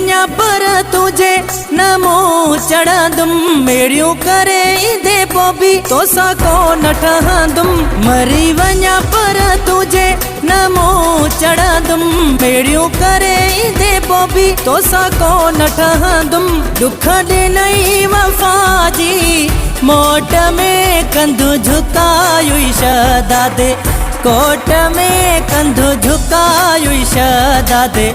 वञा पर तुझे न मूं चढ़ंदुम मेड़ियूं करे ईंदे पोइ बि तोसां कोन ठहंदुम मरी वञा पर तुझे न मूं चढ़ंदुम मेड़ियूं करे ईंदे पोइ बि तोसां कोन ठहंदुम दुख ॾिनई वफ़ा जी मोट में कंधु झुकायुई शहदादे कोट में कंधु झुकायुई शहदादे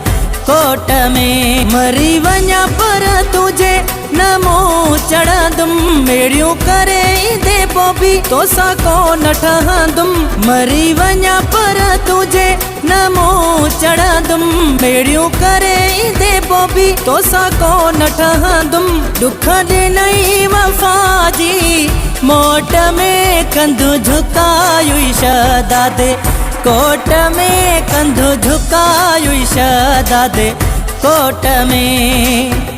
कोट में मरी वञा पर तुझे न मूं चढ़ंदुम मेड़ियूं करे ईंदे पोइ बि तोसां कोन ठहंदुम मरी वञा पर तुझे न मूं चढ़ंदुम मेड़ियूं करे ईंदे पोइ बि तोसां कोन ठहंदुम दुख ॾिनई वफ़ा जी मोट में कंधु झुकायुई शहदादे कोट में कंधु झुकायुई शहदादे कोट में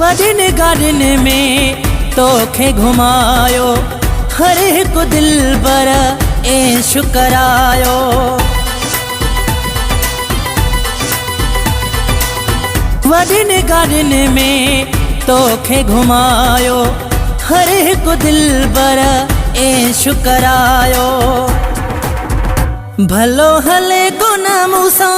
वॾिन गाॾिन में तोखे घुमायो हर हिकु दिलबर ऐश करायो वॾिन गाॾिन में तोखे घुमायो हर हिकु दिलबर ऐश करायो भलो हले कोन मूंसां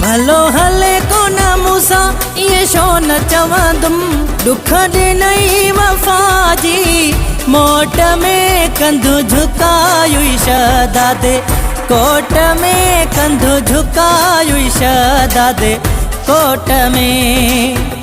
भलो हले कोन मूंसां इहे छो न चवंदुम दुख ॾिनई वफ़ा जी मोट में कंधु झुकायुई शहदादे कोट में कंधु झुकायुई शहदादे कोट में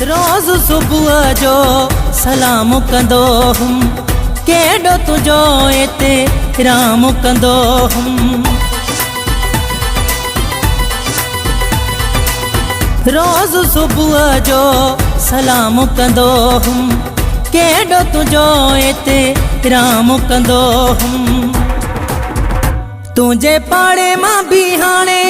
रोज़ सुबुह जो सलाम कंदो हुम केॾो तुंहिंजो हिते राम कंदो हुम रोज़ सुबुह जो सलाम कंदो हुम केॾो तुंहिंजो हिते राम कंदो हुम तुंहिंजे पाड़े मां बि हाणे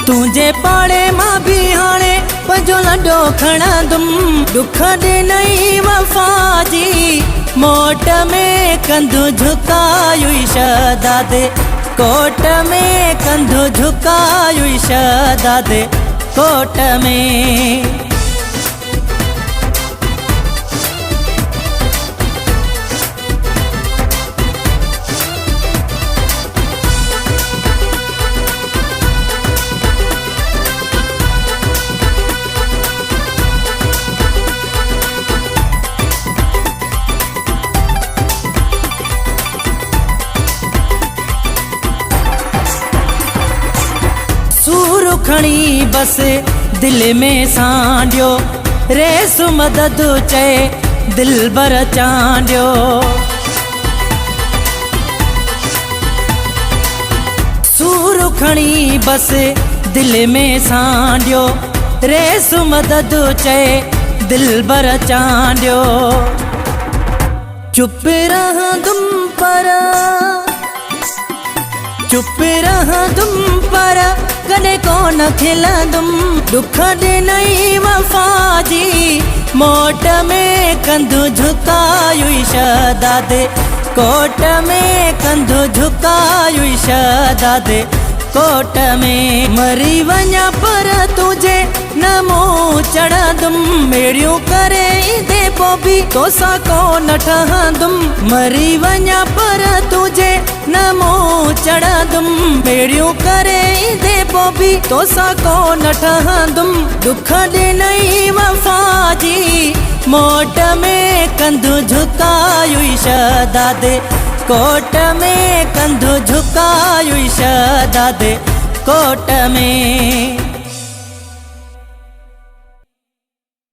तुंहिंजे पाड़े मां बि हाणे पंहिंजो लॾो खणंदुम दुख ॾिनई वफ़ा जी मोट में कंधु झुकायुई शहदादे कोट में कंधु झुकायुई शहदादे कोट में खणी बस दिल में सांडियो रेस मदद चए दिलबर चांडियो सूर खणी बस दिल में सांडियो रेस मदद चए दिलबर चांडियो चुप रहंदुम पर चुप रहंदुम पर कॾहिं कोन खिलंदुम दुख ॾिनई वफ़ा जी मोट में कंधु झुकायुई शहदादे कोट में कंधु झुकायुई शहदादे कोट में मरी वञा पर तुझे न मूं चढ़ंदुम मेड़ियूं करे ईंदे पोइ तोसां कोन ठहंदुम मरी वञा पर तुझे न मूं चढ़ंदुम बेड़ियूं करे ईंदे पोइ तोसां कोन ठहंदुम दुख ॾिनई वफ़ा जी मोट में कंधु झुकायुई शहदादे कोट में कंधु झुकायुई शहदादे कोट में।